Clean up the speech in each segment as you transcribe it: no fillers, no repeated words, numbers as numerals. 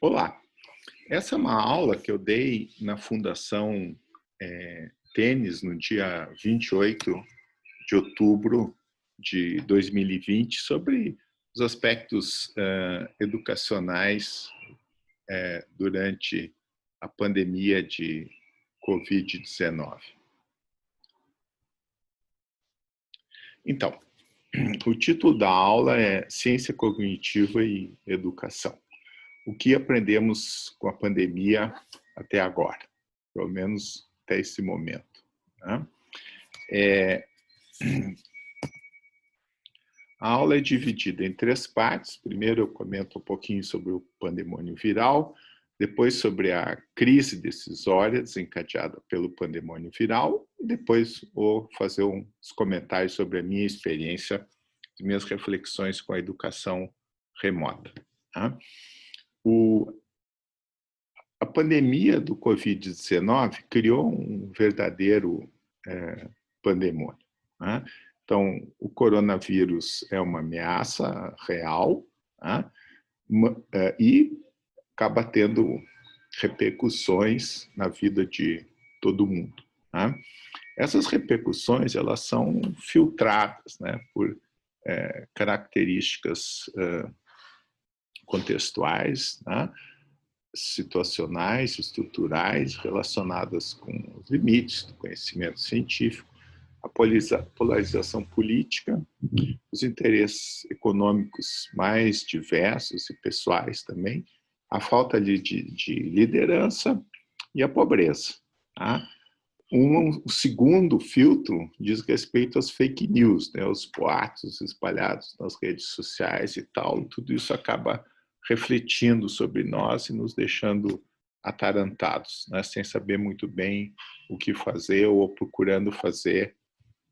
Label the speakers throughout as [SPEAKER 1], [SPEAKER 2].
[SPEAKER 1] Olá, essa é uma aula que eu dei na Fundação Tênis no dia 28 de outubro de 2020 sobre os aspectos educacionais durante a pandemia de Covid-19. Então, o título da aula é Ciência Cognitiva e Educação. O que aprendemos com a pandemia até agora, pelo menos até esse momento, né? A aula é dividida em 3 partes. Primeiro eu comento um pouquinho sobre o pandemônio viral, depois sobre a crise decisória desencadeada pelo pandemônio viral, e depois vou fazer uns comentários sobre a minha experiência, as minhas reflexões com a educação remota, tá? A pandemia do Covid-19 criou um verdadeiro pandemônio, né? Então, o coronavírus é uma ameaça real, né? E acaba tendo repercussões na vida de todo mundo, né? Essas repercussões elas são filtradas, né, por características contextuais, né, situacionais, estruturais, relacionadas com os limites do conhecimento científico, a polarização política, os interesses econômicos mais diversos e pessoais também, a falta de liderança e a pobreza, tá? O segundo filtro diz respeito às fake news, né, os boatos espalhados nas redes sociais e tal, e tudo isso acaba refletindo sobre nós e nos deixando atarantados, né, sem saber muito bem o que fazer ou procurando fazer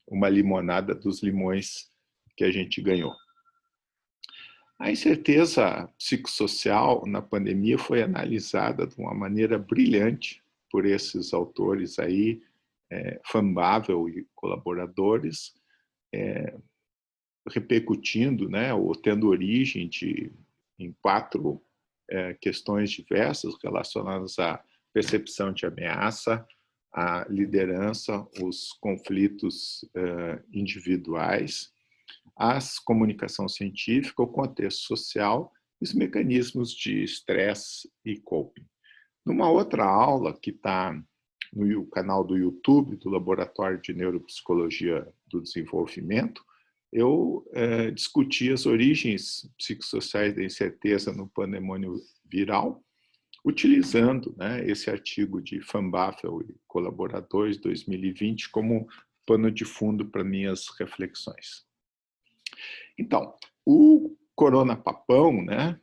[SPEAKER 1] uma limonada dos limões que a gente ganhou. A incerteza psicossocial na pandemia foi analisada de uma maneira brilhante por esses autores aí, Van Bavel e colaboradores, repercutindo, né, ou tendo origem em 4 questões diversas relacionadas à percepção de ameaça, à liderança, os conflitos individuais, a comunicação científica, o contexto social e os mecanismos de estresse e coping. Numa outra aula que está no canal do YouTube do Laboratório de Neuropsicologia do Desenvolvimento, eu discuti as origens psicossociais da incerteza no pandemônio viral, utilizando, né, esse artigo de Van Bavel e colaboradores, 2020, como pano de fundo para minhas reflexões. Então, o coronapapão, né,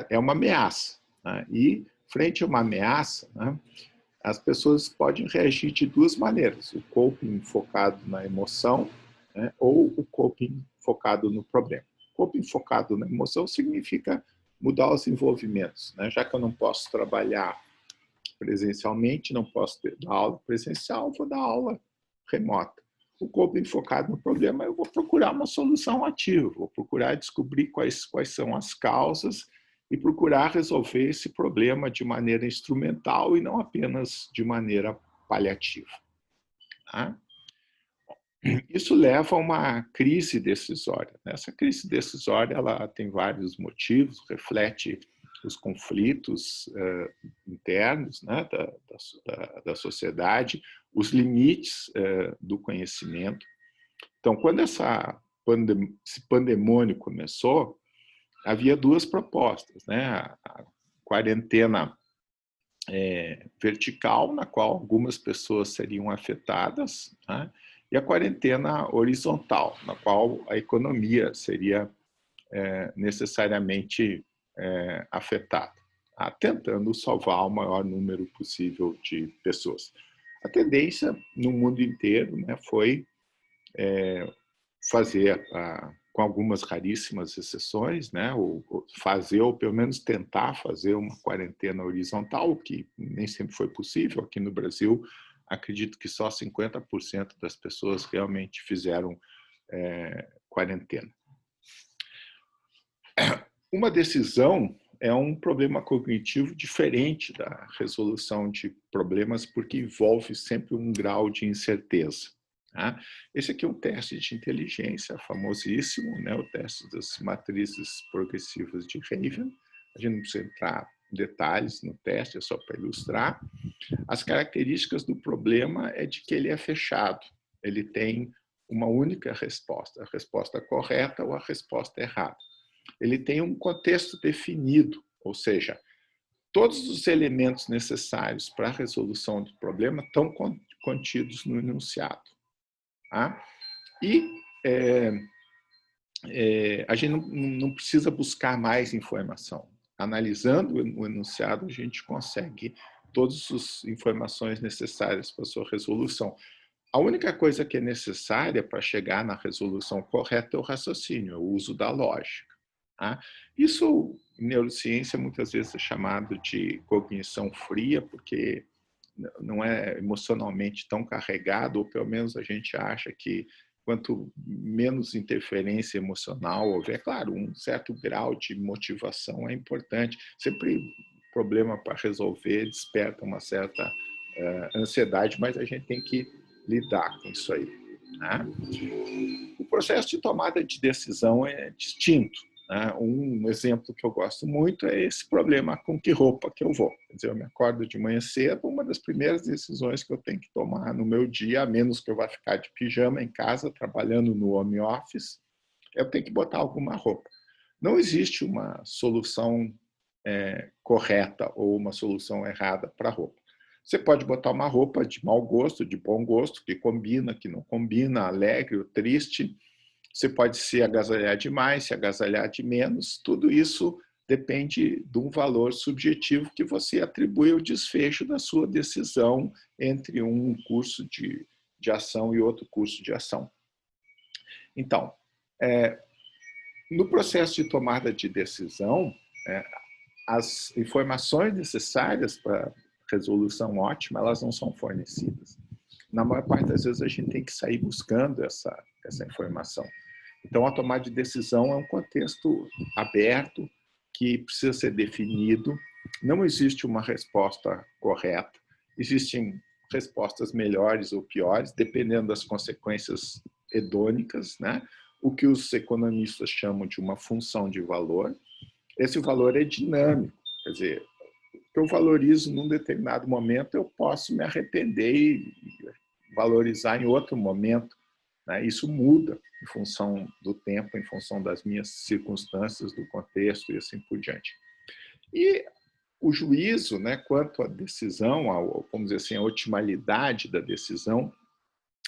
[SPEAKER 1] é uma ameaça, né, e frente a uma ameaça, né, as pessoas podem reagir de 2 maneiras: o coping focado na emoção, né, ou o coping focado no problema. O coping focado na emoção significa mudar os envolvimentos, né? Já que eu não posso trabalhar presencialmente, não posso dar aula presencial, vou dar aula remota. O coping focado no problema, eu vou procurar uma solução ativa, vou procurar descobrir quais são as causas e procurar resolver esse problema de maneira instrumental e não apenas de maneira paliativa, tá? Isso leva a uma crise decisória. Essa crise decisória ela tem vários motivos, reflete os conflitos internos, né, da sociedade, os limites do conhecimento. Então, quando esse pandemônio começou, havia 2 propostas, né? A quarentena vertical, na qual algumas pessoas seriam afetadas, né? E a quarentena horizontal, na qual a economia seria necessariamente afetada, tá? Tentando salvar o maior número possível de pessoas. A tendência no mundo inteiro, né, foi fazer, com algumas raríssimas exceções, né, ou fazer, ou pelo menos tentar fazer uma quarentena horizontal, que nem sempre foi possível. Aqui no Brasil, acredito que só 50% das pessoas realmente fizeram quarentena. Uma decisão é um problema cognitivo diferente da resolução de problemas, porque envolve sempre um grau de incerteza. Tá? Esse aqui é um teste de inteligência famosíssimo, né? O teste das matrizes progressivas de Raven. A gente não precisa entrar em detalhes no teste, é só para ilustrar. As características do problema é de que ele é fechado. Ele tem uma única resposta, a resposta correta ou a resposta errada. Ele tem um contexto definido, ou seja, todos os elementos necessários para a resolução do problema estão contidos no enunciado. Tá? E a gente não precisa buscar mais informação. Analisando o enunciado, a gente consegue todas as informações necessárias para a sua resolução. A única coisa que é necessária para chegar na resolução correta é o raciocínio, é o uso da lógica. Tá? Isso, em neurociência, muitas vezes é chamado de cognição fria, porque não é emocionalmente tão carregado, ou pelo menos a gente acha que quanto menos interferência emocional houver, claro, um certo grau de motivação é importante. Sempre problema para resolver desperta uma certa ansiedade, mas a gente tem que lidar com isso aí. Né? O processo de tomada de decisão é distinto. Né? Um exemplo que eu gosto muito é esse problema com que roupa que eu vou. Quer dizer, eu me acordo de manhã cedo, uma das primeiras decisões que eu tenho que tomar no meu dia, a menos que eu vá ficar de pijama em casa, trabalhando no home office, eu tenho que botar alguma roupa. Não existe uma solução correta ou uma solução errada para roupa. Você pode botar uma roupa de mau gosto, de bom gosto, que combina, que não combina, alegre ou triste. Você pode se agasalhar demais, se agasalhar de menos. Tudo isso depende de um valor subjetivo que você atribui ao desfecho da sua decisão entre um curso de ação e outro curso de ação. Então, no processo de tomada de decisão, as informações necessárias para resolução ótima, elas não são fornecidas. Na maior parte das vezes, a gente tem que sair buscando essa informação. Então, a tomada de decisão é um contexto aberto que precisa ser definido. Não existe uma resposta correta. Existem respostas melhores ou piores, dependendo das consequências hedônicas, né? O que os economistas chamam de uma função de valor. Esse valor é dinâmico, quer dizer, o que eu valorizo num determinado momento, eu posso me arrepender e valorizar em outro momento. Né? Isso muda em função do tempo, em função das minhas circunstâncias, do contexto e assim por diante. E o juízo, né, quanto à decisão, vamos dizer assim, a otimalidade da decisão,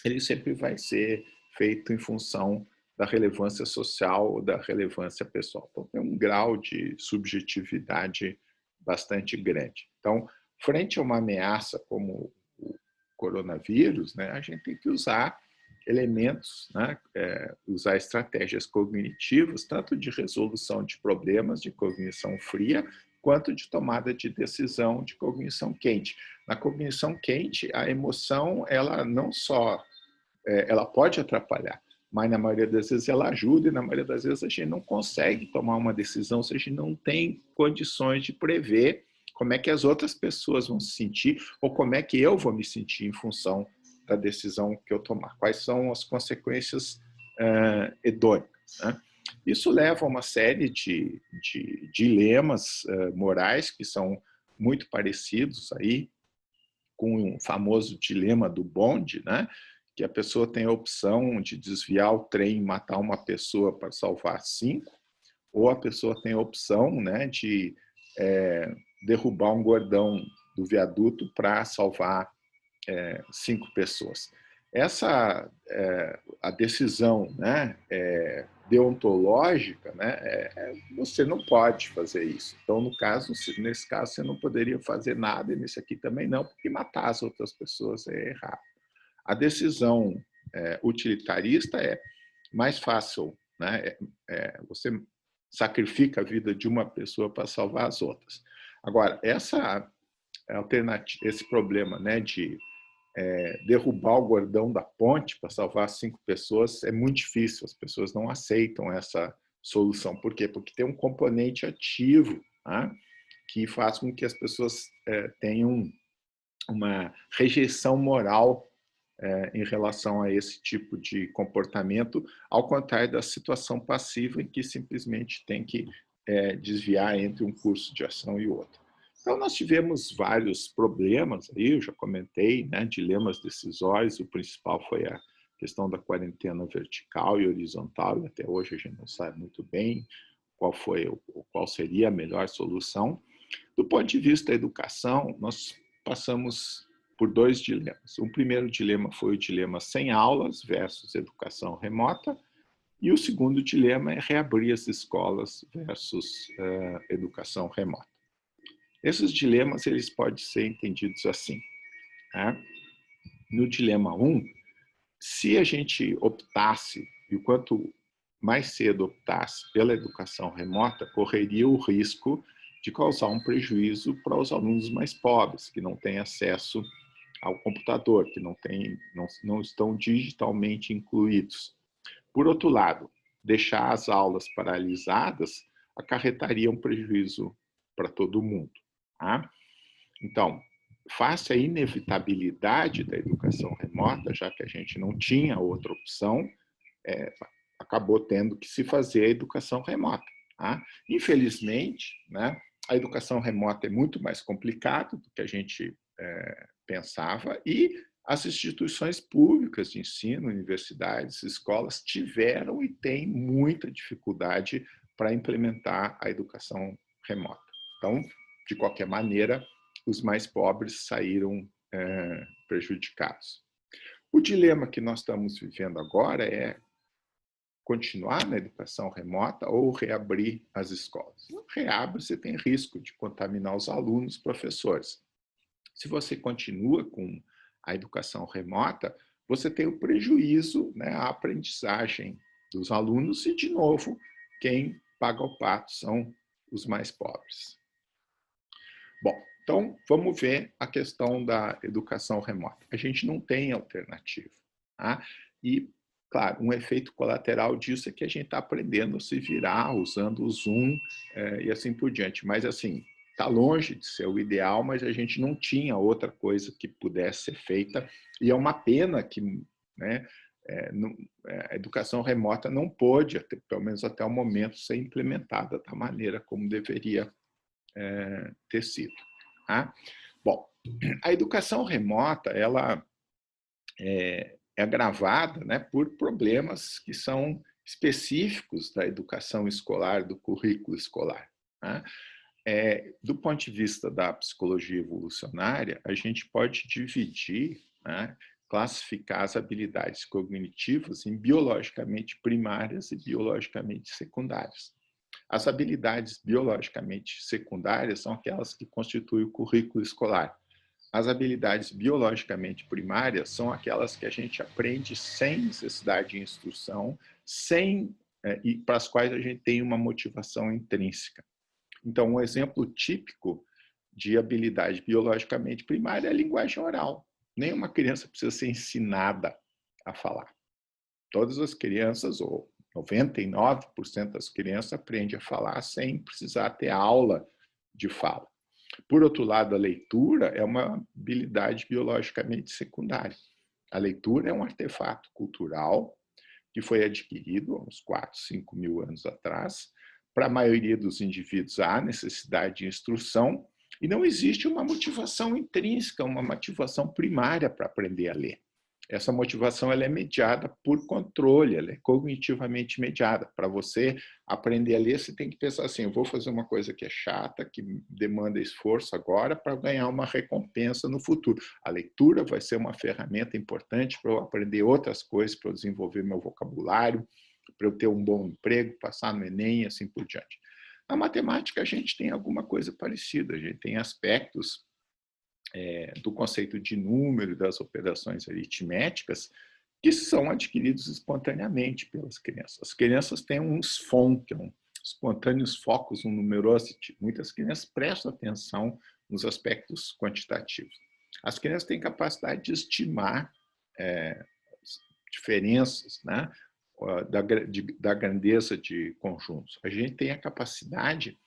[SPEAKER 1] ele sempre vai ser feito em função da relevância social ou da relevância pessoal. Então, tem um grau de subjetividade bastante grande. Então, frente a uma ameaça como o coronavírus, né, a gente tem que usar elementos, né, usar estratégias cognitivas, tanto de resolução de problemas de cognição fria, quanto de tomada de decisão de cognição quente. Na cognição quente, a emoção, ela não só ela pode atrapalhar, mas na maioria das vezes ela ajuda e na maioria das vezes a gente não consegue tomar uma decisão se a gente não tem condições de prever como é que as outras pessoas vão se sentir ou como é que eu vou me sentir em função da decisão que eu tomar. Quais são as consequências hedônicas, né? Isso leva a uma série de dilemas morais que são muito parecidos aí com o famoso dilema do bonde, né? Que a pessoa tem a opção de desviar o trem e matar uma pessoa para salvar 5, ou a pessoa tem a opção, né, de derrubar um gordão do viaduto para salvar 5 pessoas. Essa a decisão, né, deontológica, né, você não pode fazer isso. Então, nesse caso, você não poderia fazer nada, e nesse aqui também não, porque matar as outras pessoas é errado. A decisão utilitarista é mais fácil, né? Você sacrifica a vida de uma pessoa para salvar as outras. Agora, esse problema, né, de derrubar o gordão da ponte para salvar 5 pessoas é muito difícil. As pessoas não aceitam essa solução. Por quê? Porque tem um componente ativo tá? Que faz com que as pessoas tenham uma rejeição moral em relação a esse tipo de comportamento, ao contrário da situação passiva, em que simplesmente tem que desviar entre um curso de ação e outro. Então, nós tivemos vários problemas aí, eu já comentei, né, dilemas decisórios, o principal foi a questão da quarentena vertical e horizontal, e até hoje a gente não sabe muito bem qual seria a melhor solução. Do ponto de vista da educação, nós passamos por dois dilemas. O primeiro dilema foi o dilema sem aulas versus educação remota, e o segundo dilema é reabrir as escolas versus educação remota. Esses dilemas eles podem ser entendidos assim, né? No dilema 1, se a gente optasse, e o quanto mais cedo optasse pela educação remota, correria o risco de causar um prejuízo para os alunos mais pobres, que não têm acesso ao computador, que não estão digitalmente incluídos. Por outro lado, deixar as aulas paralisadas acarretaria um prejuízo para todo mundo. Tá? Então, face à inevitabilidade da educação remota, já que a gente não tinha outra opção, acabou tendo que se fazer a educação remota. Tá? Infelizmente, né, a educação remota é muito mais complicado do que a gente pensava, e as instituições públicas de ensino, universidades, escolas, tiveram e têm muita dificuldade para implementar a educação remota. Então, de qualquer maneira, os mais pobres saíram prejudicados. O dilema que nós estamos vivendo agora é continuar na educação remota ou reabrir as escolas. Reabre, você tem risco de contaminar os alunos, professores. Se você continua com a educação remota, você tem o prejuízo, né, a aprendizagem dos alunos e, de novo, quem paga o pato são os mais pobres. Bom, então vamos ver a questão da educação remota. A gente não tem alternativa. Tá? E, claro, um efeito colateral disso é que a gente está aprendendo a se virar usando o Zoom e assim por diante. Mas, assim, está longe de ser o ideal, mas a gente não tinha outra coisa que pudesse ser feita. E é uma pena que, né, a educação remota não pôde, pelo menos até o momento, ser implementada da maneira como deveria ter sido. Tá? Bom, a educação remota ela é agravada, né, por problemas que são específicos da educação escolar, do currículo escolar. Tá? Do ponto de vista da psicologia evolucionária, a gente pode dividir, né, classificar as habilidades cognitivas em biologicamente primárias e biologicamente secundárias. As habilidades biologicamente secundárias são aquelas que constituem o currículo escolar. As habilidades biologicamente primárias são aquelas que a gente aprende sem necessidade de instrução, e para as quais a gente tem uma motivação intrínseca. Então, um exemplo típico de habilidade biologicamente primária é a linguagem oral. Nenhuma criança precisa ser ensinada a falar. Todas as crianças, ou 99% das crianças, aprendem a falar sem precisar ter aula de fala. Por outro lado, a leitura é uma habilidade biologicamente secundária. A leitura é um artefato cultural que foi adquirido há uns 4, 5 mil anos atrás. Para a maioria dos indivíduos, há necessidade de instrução e não existe uma motivação intrínseca, uma motivação primária para aprender a ler. Essa motivação ela é mediada por controle, ela é cognitivamente mediada. Para você aprender a ler, você tem que pensar assim, eu vou fazer uma coisa que é chata, que demanda esforço agora para ganhar uma recompensa no futuro. A leitura vai ser uma ferramenta importante para eu aprender outras coisas, para eu desenvolver meu vocabulário, para eu ter um bom emprego, passar no Enem e assim por diante. Na matemática, a gente tem alguma coisa parecida, a gente tem aspectos do conceito de número, das operações aritméticas, que são adquiridos espontaneamente pelas crianças. As crianças têm um SFON, que é um Spontaneous Focus on Numerosity. Muitas crianças prestam atenção nos aspectos quantitativos. As crianças têm capacidade de estimar diferenças, né, da grandeza de conjuntos. A gente tem a capacidade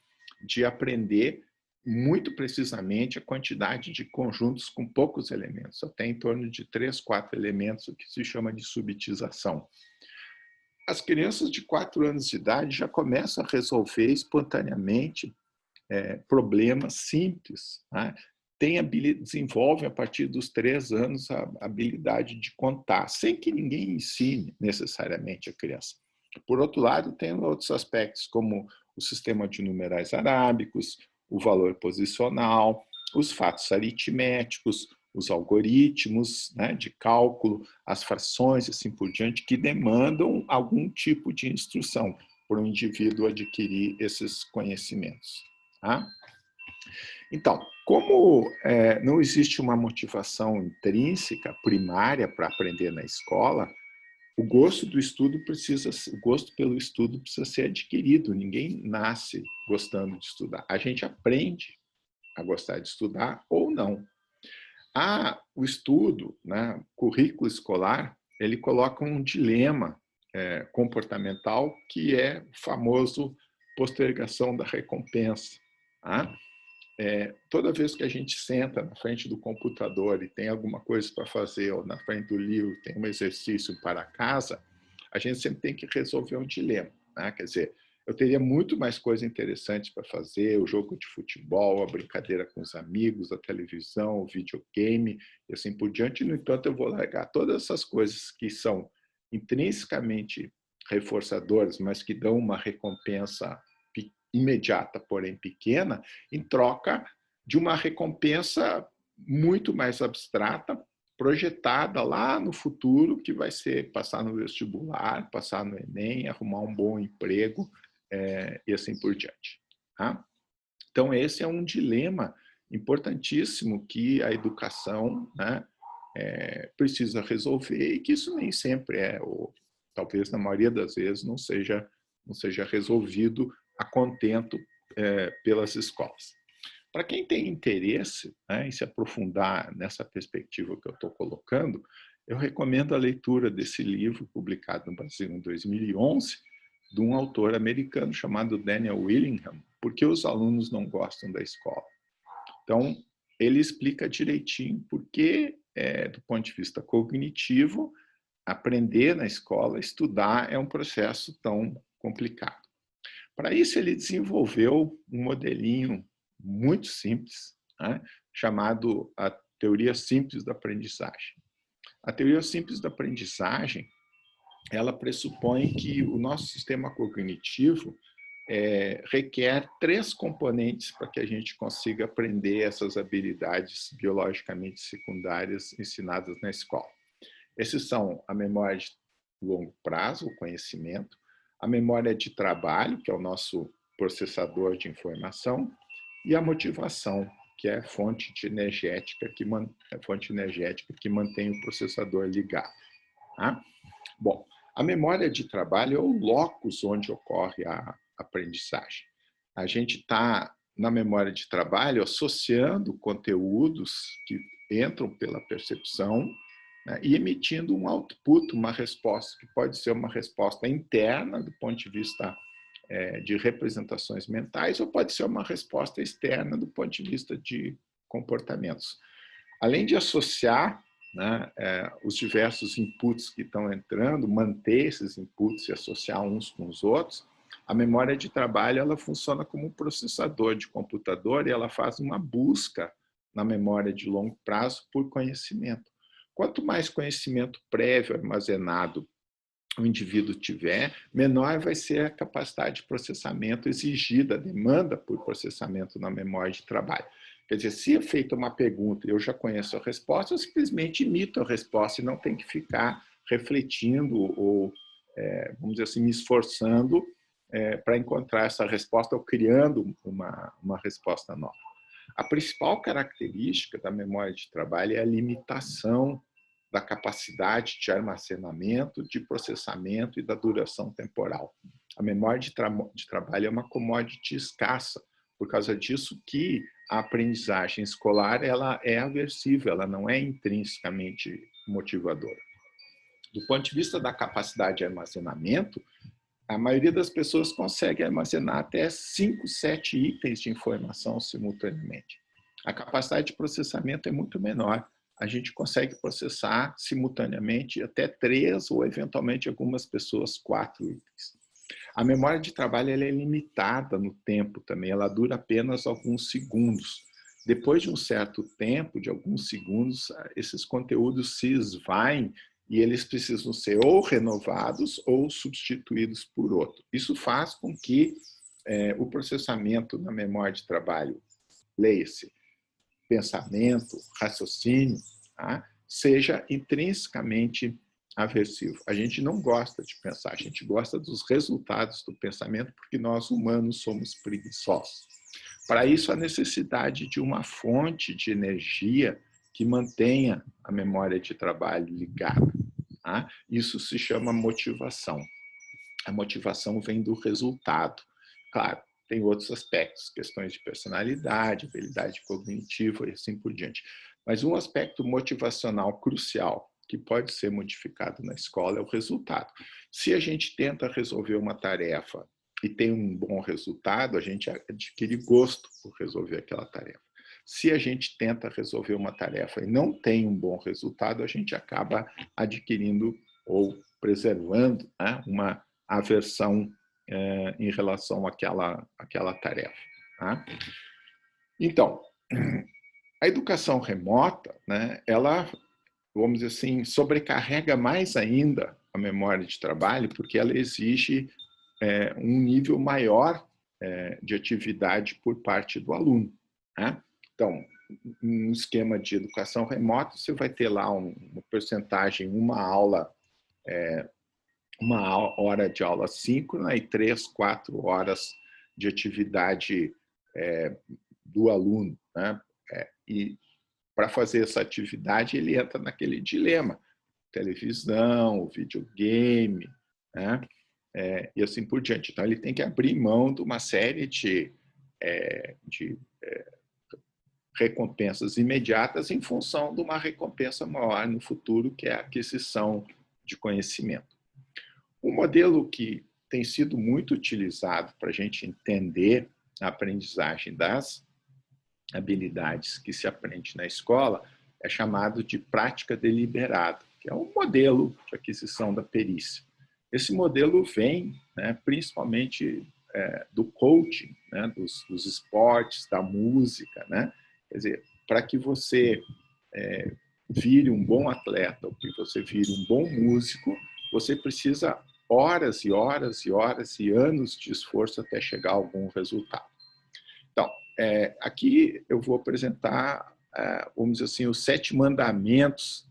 [SPEAKER 1] de aprender muito precisamente a quantidade de conjuntos com poucos elementos, até em torno de 3, 4 elementos, o que se chama de subitização. As crianças de 4 anos de idade já começam a resolver espontaneamente problemas simples, né? Desenvolvem, a partir dos 3 anos, a habilidade de contar, sem que ninguém ensine necessariamente a criança. Por outro lado, tem outros aspectos, como o sistema de numerais arábicos, o valor posicional, os fatos aritméticos, os algoritmos, né, de cálculo, as frações e assim por diante, que demandam algum tipo de instrução para o indivíduo adquirir esses conhecimentos. Tá? Então, como não existe uma motivação intrínseca, primária, para aprender na escola, o gosto pelo estudo precisa ser adquirido. Ninguém nasce gostando de estudar. A gente aprende a gostar de estudar ou não. O estudo, né, o currículo escolar, ele coloca um dilema comportamental, que é o famoso postergação da recompensa. Tá? Toda vez que a gente senta na frente do computador e tem alguma coisa para fazer, ou na frente do livro tem um exercício para casa, a gente sempre tem que resolver um dilema. Né? Quer dizer, eu teria muito mais coisa interessante para fazer, o jogo de futebol, a brincadeira com os amigos, a televisão, o videogame, e assim por diante. No entanto, eu vou largar todas essas coisas que são intrinsecamente reforçadoras, mas que dão uma recompensa imediata, porém pequena, em troca de uma recompensa muito mais abstrata, projetada lá no futuro, que vai ser passar no vestibular, passar no Enem, arrumar um bom emprego e assim por diante. Tá? Então, esse é um dilema importantíssimo que a educação, né, precisa resolver, e que isso nem sempre ou talvez na maioria das vezes não seja resolvido a contento pelas escolas. Para quem tem interesse, né, em se aprofundar nessa perspectiva que eu estou colocando, eu recomendo a leitura desse livro, publicado no Brasil em 2011, de um autor americano chamado Daniel Willingham, Por que os alunos não gostam da escola. Então, ele explica direitinho por que, do ponto de vista cognitivo, aprender na escola, estudar, é um processo tão complicado. Para isso, ele desenvolveu um modelinho muito simples, né, chamado a teoria simples da aprendizagem. A teoria simples da aprendizagem, ela pressupõe que o nosso sistema cognitivo requer 3 componentes para que a gente consiga aprender essas habilidades biologicamente secundárias ensinadas na escola. Esses são a memória de longo prazo, o conhecimento, a memória de trabalho, que é o nosso processador de informação, e a motivação, que é a fonte energética que mantém o processador ligado. Tá? Bom, a memória de trabalho é o locus onde ocorre a aprendizagem. A gente está, na memória de trabalho, associando conteúdos que entram pela percepção, né, e emitindo um output, uma resposta, que pode ser uma resposta interna, do ponto de vista de representações mentais, ou pode ser uma resposta externa, do ponto de vista de comportamentos. Além de associar, né, os diversos inputs que estão entrando, manter esses inputs e associar uns com os outros, a memória de trabalho ela funciona como um processador de computador, e ela faz uma busca na memória de longo prazo por conhecimento. Quanto mais conhecimento prévio armazenado o indivíduo tiver, menor vai ser a capacidade de processamento exigida, a demanda por processamento na memória de trabalho. Quer dizer, se é feita uma pergunta e eu já conheço a resposta, eu simplesmente imito a resposta e não tenho que ficar refletindo ou, vamos dizer assim, me esforçando para encontrar essa resposta ou criando uma resposta nova. A principal característica da memória de trabalho é a limitação da capacidade de armazenamento, de processamento e da duração temporal. A memória de trabalho é uma commodity escassa, por causa disso que a aprendizagem escolar ela é aversiva, ela não é intrinsecamente motivadora. Do ponto de vista da capacidade de armazenamento, A maioria das pessoas consegue armazenar até 5, 7 itens de informação simultaneamente. A capacidade de processamento é muito menor. A gente consegue processar simultaneamente até 3 ou, eventualmente, algumas pessoas, 4 itens. A memória de trabalho ela é limitada no tempo também, ela dura apenas alguns segundos. Depois de um certo tempo, de alguns segundos, esses conteúdos se esvaem e eles precisam ser ou renovados ou substituídos por outro. Isso faz com que o processamento na memória de trabalho, leia-se, pensamento, raciocínio, tá, seja intrinsecamente aversivo. A gente não gosta de pensar, a gente gosta dos resultados do pensamento porque nós humanos somos preguiçosos. Para isso, a necessidade de uma fonte de energia que mantenha a memória de trabalho ligada. Tá? Isso se chama motivação. A motivação vem do resultado. Claro, tem outros aspectos, questões de personalidade, habilidade cognitiva e assim por diante. Mas um aspecto motivacional crucial que pode ser modificado na escola é o resultado. Se a gente tenta resolver uma tarefa e tem um bom resultado, a gente adquire gosto por resolver aquela tarefa. Se a gente tenta resolver uma tarefa e não tem um bom resultado, a gente acaba adquirindo ou preservando, né, uma aversão em relação àquela tarefa. Tá? Então, a educação remota, né, ela, vamos dizer assim, sobrecarrega mais ainda a memória de trabalho, porque ela exige um nível maior de atividade por parte do aluno. Né? Então, um esquema de educação remota, você vai ter lá uma percentagem, uma hora de aula síncrona e 3, 4 horas de atividade do aluno. Né? E para fazer essa atividade, ele entra naquele dilema: televisão, videogame, né? E assim por diante. Então, ele tem que abrir mão de uma série de recompensas imediatas em função de uma recompensa maior no futuro, que é a aquisição de conhecimento. Um modelo que tem sido muito utilizado para a gente entender a aprendizagem das habilidades que se aprende na escola é chamado de prática deliberada, que é um modelo de aquisição da perícia. Esse modelo vem, né, principalmente do coaching, né, dos esportes, da música, né? Quer dizer, para que você vire um bom atleta, ou que você vire um bom músico, você precisa horas e horas e horas e anos de esforço até chegar a algum resultado. Então, aqui eu vou apresentar, vamos dizer assim, os 7 mandamentos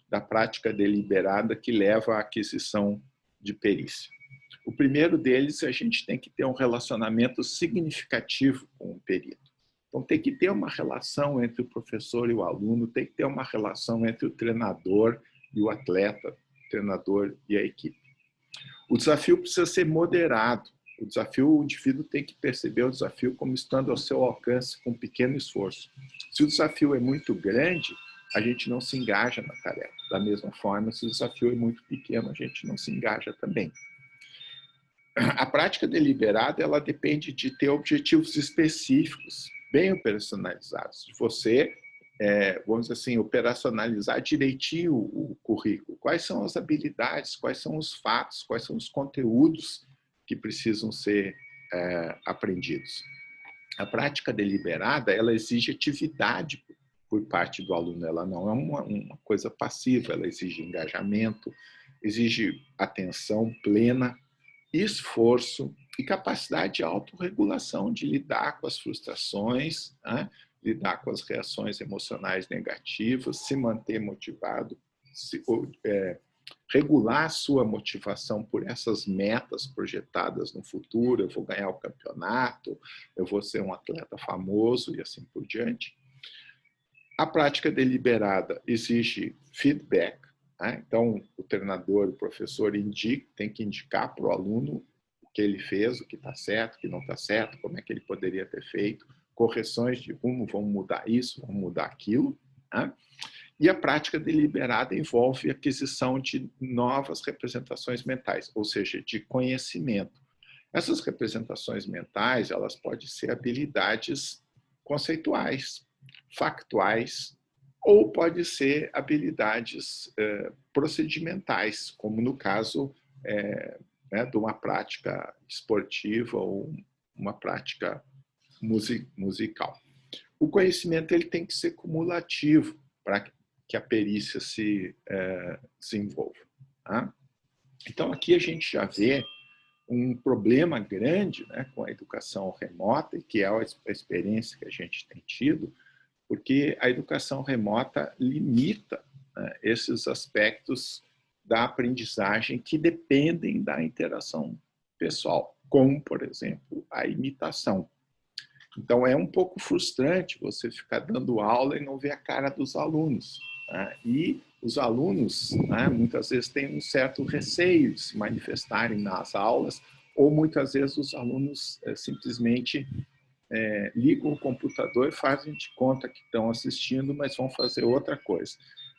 [SPEAKER 1] da prática deliberada que leva à aquisição de perícia. O primeiro deles, a gente tem que ter um relacionamento significativo com o perito. Então, tem que ter uma relação entre o professor e o aluno, tem que ter uma relação entre o treinador e o atleta, o treinador e a equipe. O desafio precisa ser moderado. O indivíduo tem que perceber o desafio como estando ao seu alcance com um pequeno esforço. Se o desafio é muito grande, a gente não se engaja na tarefa. Da mesma forma, se o desafio é muito pequeno, a gente não se engaja também. A prática deliberada, ela depende de ter objetivos específicos, bem personalizados, de você, vamos dizer assim, operacionalizar direitinho o currículo. Quais são as habilidades, quais são os fatos, quais são os conteúdos que precisam ser aprendidos. A prática deliberada, ela exige atividade por parte do aluno, ela não é uma coisa passiva, ela exige engajamento, exige atenção plena, esforço e capacidade de autorregulação, de lidar com as frustrações, né? Lidar com as reações emocionais negativas, se manter motivado, regular a sua motivação por essas metas projetadas no futuro. Eu vou ganhar o campeonato, eu vou ser um atleta famoso e assim por diante. A prática deliberada exige feedback. Então, o treinador, o professor tem que indicar para o aluno o que ele fez, o que está certo, o que não está certo, como é que ele poderia ter feito, correções de rumo, vamos mudar isso, vamos mudar aquilo. E a prática deliberada envolve a aquisição de novas representações mentais, ou seja, de conhecimento. Essas representações mentais, elas podem ser habilidades conceituais, factuais, ou pode ser habilidades procedimentais, como no caso de uma prática esportiva ou uma prática musical. O conhecimento ele tem que ser cumulativo para que a perícia se desenvolva. Tá? Então, aqui a gente já vê um problema grande, né, com a educação remota, que é a experiência que a gente tem tido, porque a educação remota limita, né, esses aspectos da aprendizagem que dependem da interação pessoal, como, por exemplo, a imitação. Então, é um pouco frustrante você ficar dando aula e não ver a cara dos alunos. Né? E os alunos, né, muitas vezes, têm um certo receio de se manifestarem nas aulas, ou muitas vezes os alunos simplesmente ligam o computador e fazem de conta que estão assistindo, mas vão fazer outra coisa.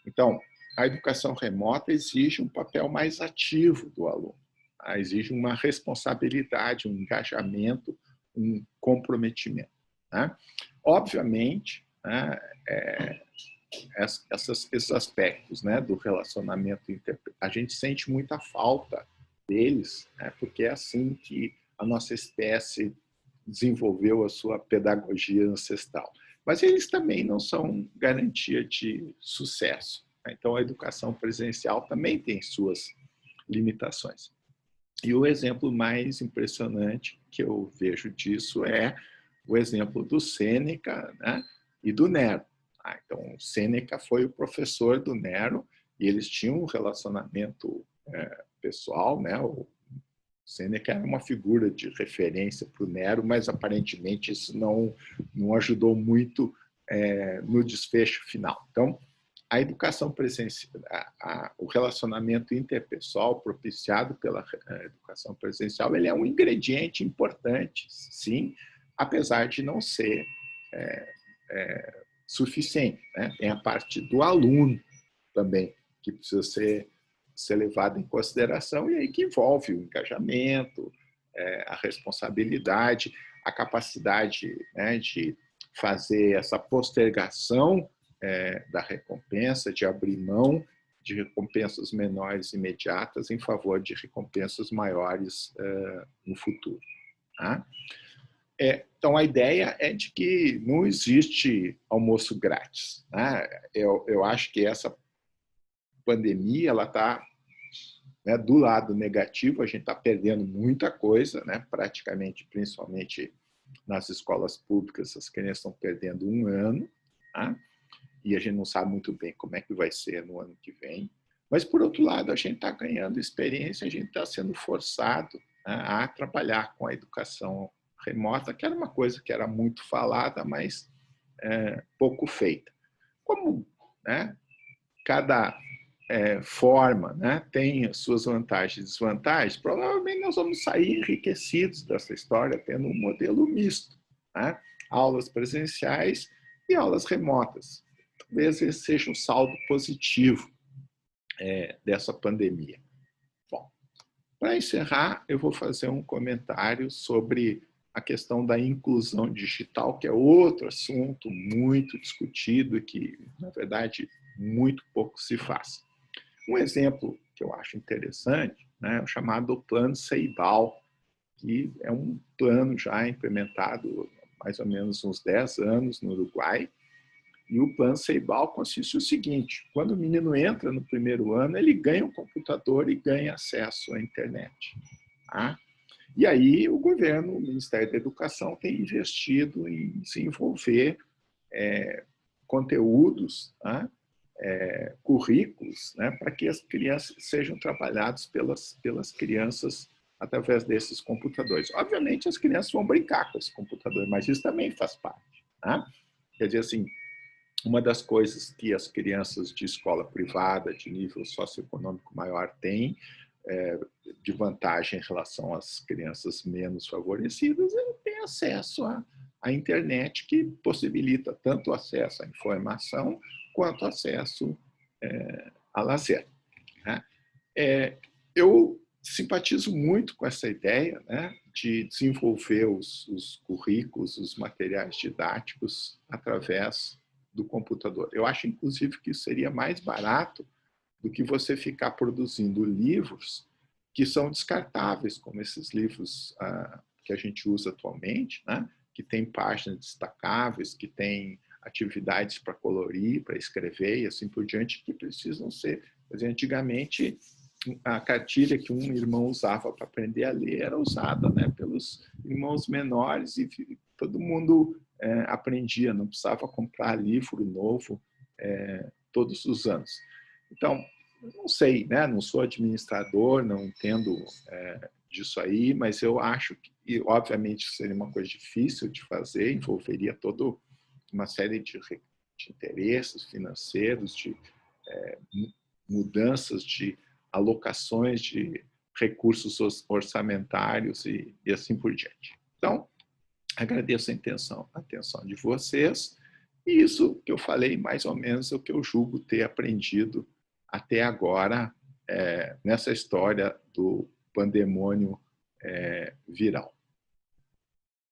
[SPEAKER 1] Então, a educação remota exige um papel mais ativo do aluno, tá? Exige uma responsabilidade, um engajamento, um comprometimento. Né? Obviamente, né, esses aspectos, né, do relacionamento a gente sente muita falta deles, né, porque é assim que a nossa espécie desenvolveu a sua pedagogia ancestral. Mas eles também não são garantia de sucesso. Né? Então, a educação presencial também tem suas limitações. E o exemplo mais impressionante que eu vejo disso é o exemplo do Sêneca, né, e do Nero. Então, o Sêneca foi o professor do Nero e eles tinham um relacionamento pessoal, né? O Sêneca era uma figura de referência para o Nero, mas aparentemente isso não ajudou muito no desfecho final. Então, a educação presencial, o relacionamento interpessoal propiciado pela educação presencial, ele é um ingrediente importante, sim, apesar de não ser suficiente. Né? Tem a parte do aluno também, que precisa ser levado em consideração, e aí que envolve o engajamento, a responsabilidade, a capacidade, né, de fazer essa postergação da recompensa, de abrir mão de recompensas menores imediatas em favor de recompensas maiores no futuro. Tá? Então, a ideia é de que não existe almoço grátis. Né? Eu acho que essa pandemia está, né, do lado negativo, a gente está perdendo muita coisa, né? Praticamente, principalmente nas escolas públicas, as crianças estão perdendo um ano, tá? E a gente não sabe muito bem como é que vai ser no ano que vem. Mas, por outro lado, a gente está ganhando experiência, a gente está sendo forçado, né, a trabalhar com a educação remota, que era uma coisa que era muito falada, mas pouco feita. Como, né, cada forma, né, tem as suas vantagens e desvantagens, provavelmente nós vamos sair enriquecidos dessa história tendo um modelo misto. Né? Aulas presenciais e aulas remotas. Talvez esse seja um saldo positivo dessa pandemia. Bom, para encerrar, eu vou fazer um comentário sobre a questão da inclusão digital, que é outro assunto muito discutido e que, na verdade, muito pouco se faz. Um exemplo que eu acho interessante, né, é o chamado Plano Ceibal, que é um plano já implementado há mais ou menos uns 10 anos no Uruguai. E o Plano Ceibal consiste no seguinte: quando o menino entra no primeiro ano, ele ganha um computador e ganha acesso à internet. Tá? E aí o governo, o Ministério da Educação, tem investido em desenvolver conteúdos, tá? Currículos, né, para que as crianças sejam trabalhados pelas crianças através desses computadores. Obviamente, as crianças vão brincar com esse computador, mas isso também faz parte. Tá? Quer dizer, assim, uma das coisas que as crianças de escola privada, de nível socioeconômico maior, têm de vantagem em relação às crianças menos favorecidas, ele tem acesso a internet, que possibilita tanto acesso à informação quanto acesso a lazer. Né? Eu simpatizo muito com essa ideia, né, de desenvolver os currículos, os materiais didáticos através do computador. Eu acho, inclusive, que isso seria mais barato do que você ficar produzindo livros que são descartáveis, como esses livros que a gente usa atualmente, né, que tem páginas destacáveis, que tem atividades para colorir, para escrever e assim por diante, que precisam ser... Quer dizer, antigamente, a cartilha que um irmão usava para aprender a ler era usada, né, pelos irmãos menores e todo mundo aprendia, não precisava comprar livro novo todos os anos. Então, não sei, né, não sou administrador, não entendo disso aí, mas eu acho que, obviamente, seria uma coisa difícil de fazer, envolveria toda uma série de interesses financeiros, de mudanças de alocações de recursos orçamentários e assim por diante. Então, agradeço a atenção de vocês, e isso que eu falei, mais ou menos, é o que eu julgo ter aprendido até agora nessa história do pandemônio viral.